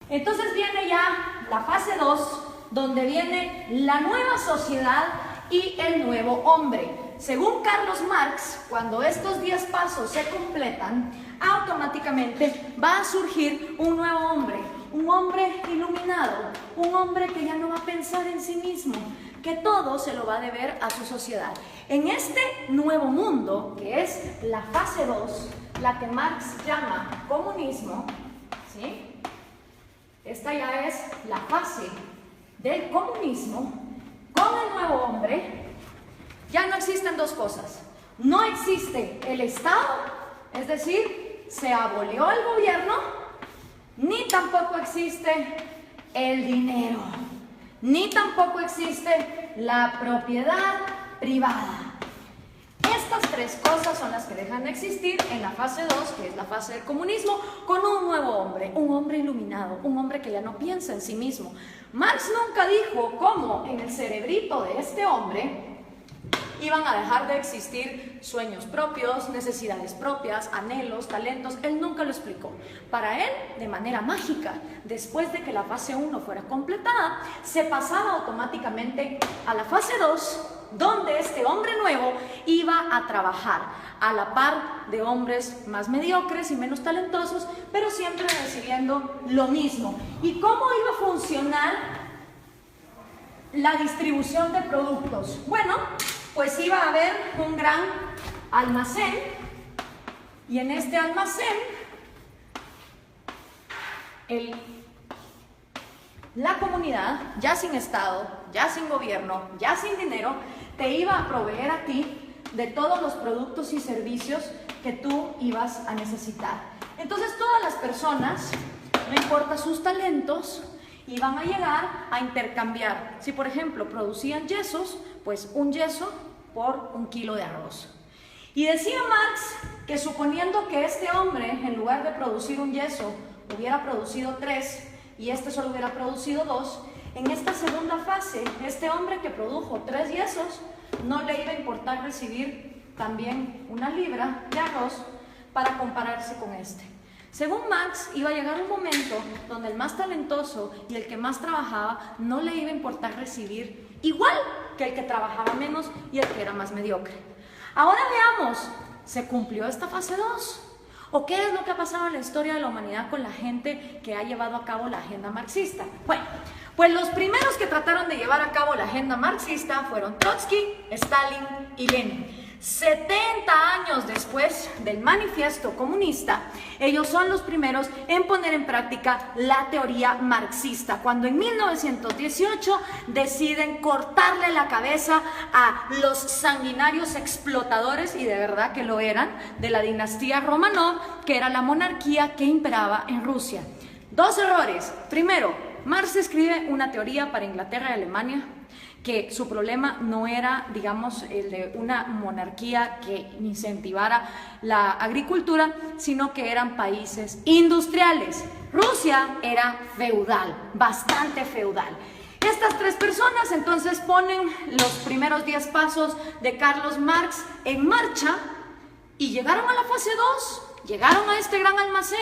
Entonces viene ya la fase 2, donde viene la nueva sociedad y el nuevo hombre. Según Carlos Marx, cuando estos 10 pasos se completan, automáticamente va a surgir un nuevo hombre, un hombre iluminado, un hombre que ya no va a pensar en sí mismo, que todo se lo va a deber a su sociedad. En este nuevo mundo, que es la fase 2, la que Marx llama comunismo, ¿sí? Esta ya es la fase del comunismo. Con el nuevo hombre ya no existen dos cosas. No existe el Estado, es decir, se abolió el gobierno, ni tampoco existe el dinero, ni tampoco existe la propiedad privada. Estas tres cosas son las que dejan de existir en la fase 2, que es la fase del comunismo, con un nuevo hombre, un hombre iluminado, un hombre que ya no piensa en sí mismo. Marx nunca dijo cómo en el cerebrito de este hombre iban a dejar de existir sueños propios, necesidades propias, anhelos, talentos. Él nunca lo explicó. Para él, de manera mágica, después de que la fase 1 fuera completada, se pasaba automáticamente a la fase 2, donde este hombre nuevo iba a trabajar a la par de hombres más mediocres y menos talentosos, pero siempre recibiendo lo mismo. ¿Y cómo iba a funcionar la distribución de productos? Bueno, pues iba a haber un gran almacén, y en este almacén la comunidad, ya sin Estado, ya sin gobierno, ya sin dinero, te iba a proveer a ti de todos los productos y servicios que tú ibas a necesitar. Entonces todas las personas, no importa sus talentos, iban a llegar a intercambiar. Si por ejemplo producían yesos, pues un yeso por 1 kilo de arroz. Y decía Marx que suponiendo que este hombre, en lugar de producir un yeso, hubiera producido 3 y este solo hubiera producido 2, en esta segunda fase, este hombre que produjo 3 yesos, no le iba a importar recibir también 1 libra de arroz para compararse con este. Según Marx, iba a llegar un momento donde el más talentoso y el que más trabajaba no le iba a importar recibir igual que el que trabajaba menos y el que era más mediocre. Ahora veamos, ¿se cumplió esta fase 2? ¿O qué es lo que ha pasado en la historia de la humanidad con la gente que ha llevado a cabo la agenda marxista? Bueno, pues los primeros que trataron de llevar a cabo la agenda marxista fueron Trotsky, Stalin y Lenin. 70 años después del manifiesto comunista, ellos son los primeros en poner en práctica la teoría marxista, cuando en 1918 deciden cortarle la cabeza a los sanguinarios explotadores, y de verdad que lo eran, de la dinastía Romanov, que era la monarquía que imperaba en Rusia. 2 errores. Primero, Marx escribe una teoría para Inglaterra y Alemania, que su problema no era, digamos, el de una monarquía que incentivara la agricultura, sino que eran países industriales. Rusia era feudal, bastante feudal. Estas 3 personas entonces ponen los primeros 10 pasos de Carlos Marx en marcha y llegaron a la fase 2, llegaron a este gran almacén.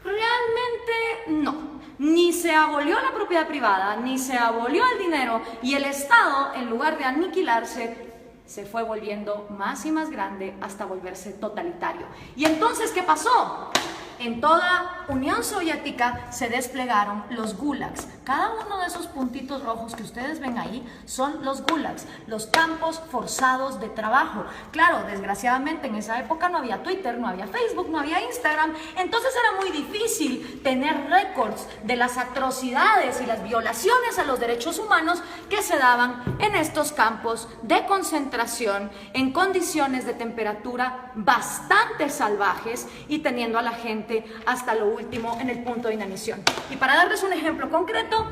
Realmente no. Ni se abolió la propiedad privada, ni se abolió el dinero, y el Estado, en lugar de aniquilarse, se fue volviendo más y más grande hasta volverse totalitario. ¿Y entonces qué pasó? En toda Unión Soviética se desplegaron los gulags. Cada uno de esos puntitos rojos que ustedes ven ahí son los gulags, los campos forzados de trabajo. Claro, desgraciadamente en esa época no había Twitter, no había Facebook, no había Instagram, entonces era muy difícil tener récords de las atrocidades y las violaciones a los derechos humanos que se daban en estos campos de concentración en condiciones de temperatura bastante salvajes y teniendo a la gente hasta lo último en el punto de inanición. Y para darles un ejemplo concreto,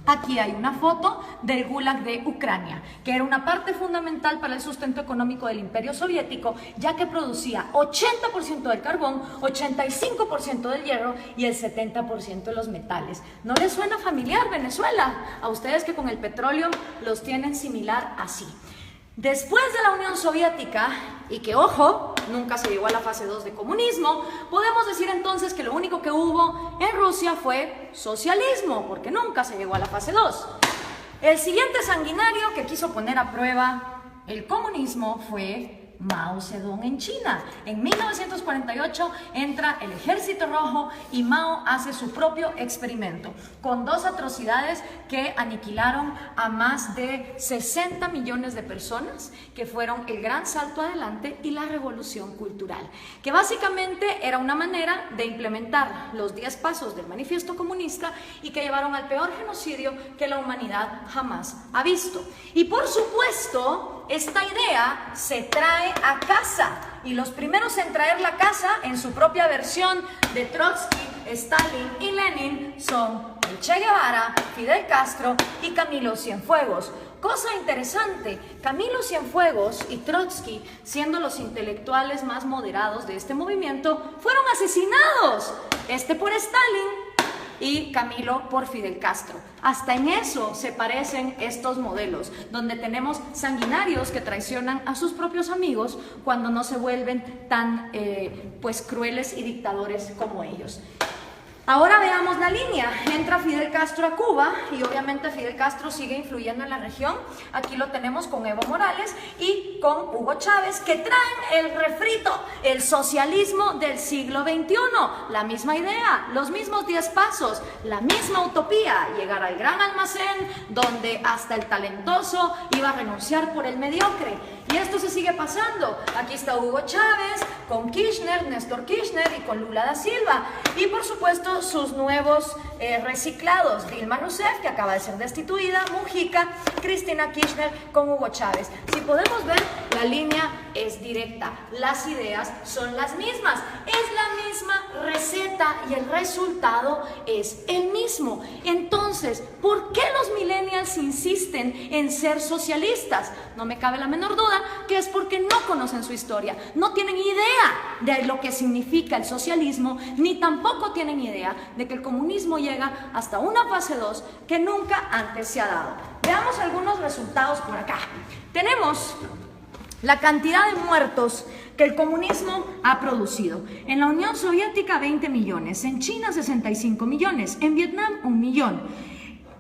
aquí hay una foto del Gulag de Ucrania, que era una parte fundamental para el sustento económico del Imperio Soviético, ya que producía 80% del carbón, 85% del hierro y el 70% de los metales. ¿No les suena familiar Venezuela? A ustedes que con el petróleo los tienen similar así. Después de la Unión Soviética, y que ojo, nunca se llegó a la fase 2 de comunismo, podemos decir entonces que lo único que hubo en Rusia fue socialismo, porque nunca se llegó a la fase 2. El siguiente sanguinario que quiso poner a prueba el comunismo fue Mao Zedong en China. En 1948 entra el Ejército Rojo y Mao hace su propio experimento con 2 atrocidades que aniquilaron a más de 60 millones de personas, que fueron el Gran Salto Adelante y la Revolución Cultural, que básicamente era una manera de implementar los 10 pasos del Manifiesto Comunista y que llevaron al peor genocidio que la humanidad jamás ha visto. Y por supuesto, esta idea se trae a casa, y los primeros en traer la casa en su propia versión de Trotsky, Stalin y Lenin son el Che Guevara, Fidel Castro y Camilo Cienfuegos. Cosa interesante, Camilo Cienfuegos y Trotsky, siendo los intelectuales más moderados de este movimiento, fueron asesinados, este por Stalin y Camilo por Fidel Castro. Hasta en eso se parecen estos modelos, donde tenemos sanguinarios que traicionan a sus propios amigos cuando no se vuelven tan crueles y dictadores como ellos. Ahora veamos la línea. Entra Fidel Castro a Cuba y obviamente Fidel Castro sigue influyendo en la región. Aquí lo tenemos con Evo Morales y con Hugo Chávez, que traen el refrito, el socialismo del siglo XXI. La misma idea, los mismos 10 pasos, la misma utopía, llegar al gran almacén donde hasta el talentoso iba a renunciar por el mediocre. Y esto se sigue pasando. Aquí está Hugo Chávez con Kirchner, Néstor Kirchner y con Lula da Silva. Y por supuesto sus nuevos reciclados, Dilma Rousseff, que acaba de ser destituida, Mujica, Cristina Kirchner con Hugo Chávez. Si podemos ver, la línea es directa, las ideas son las mismas, es la misma receta y el resultado es el mismo. Entonces, ¿por qué los millennials insisten en ser socialistas? No me cabe la menor duda que es porque no conocen su historia, no tienen idea de lo que significa el socialismo, ni tampoco tienen idea de que el comunismo llega hasta una fase 2 que nunca antes se ha dado. Veamos algunos resultados por acá. Tenemos la cantidad de muertos que el comunismo ha producido. En la Unión Soviética 20 millones, en China 65 millones, en Vietnam 1 millón.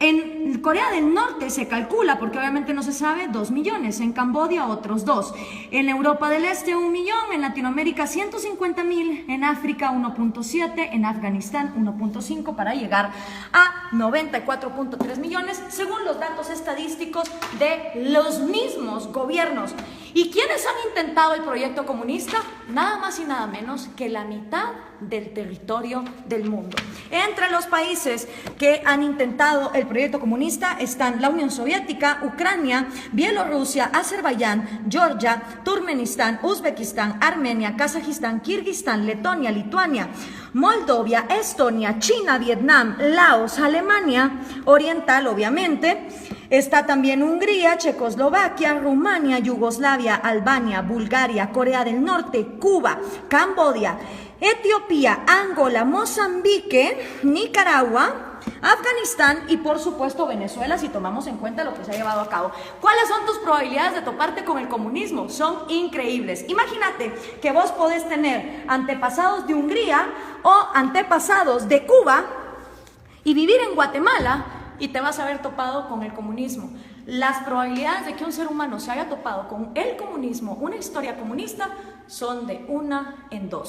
En Corea del Norte se calcula, porque obviamente no se sabe, 2 millones, en Camboya otros 2, en Europa del Este 1 millón, en Latinoamérica 150.000, en África 1.7, en Afganistán 1.5, para llegar a 94.3 millones, según los datos estadísticos de los mismos gobiernos. ¿Y quiénes han intentado el proyecto comunista? Nada más y nada menos que la mitad del territorio del mundo. Entre los países que han intentado el proyecto comunista están la Unión Soviética, Ucrania, Bielorrusia, Azerbaiyán, Georgia, Turkmenistán, Uzbekistán, Armenia, Kazajistán, Kirguistán, Letonia, Lituania, Moldovia, Estonia, China, Vietnam, Laos, Alemania Oriental, obviamente. Está también Hungría, Checoslovaquia, Rumania, Yugoslavia, Albania, Bulgaria, Corea del Norte, Cuba, Camboya, Etiopía, Angola, Mozambique, Nicaragua, Afganistán y por supuesto Venezuela, si tomamos en cuenta lo que se ha llevado a cabo. ¿Cuáles son tus probabilidades de toparte con el comunismo? Son increíbles. Imagínate que vos podés tener antepasados de Hungría o antepasados de Cuba y vivir en Guatemala y te vas a haber topado con el comunismo. Las probabilidades de que un ser humano se haya topado con el comunismo, una historia comunista, son de 1 en 2.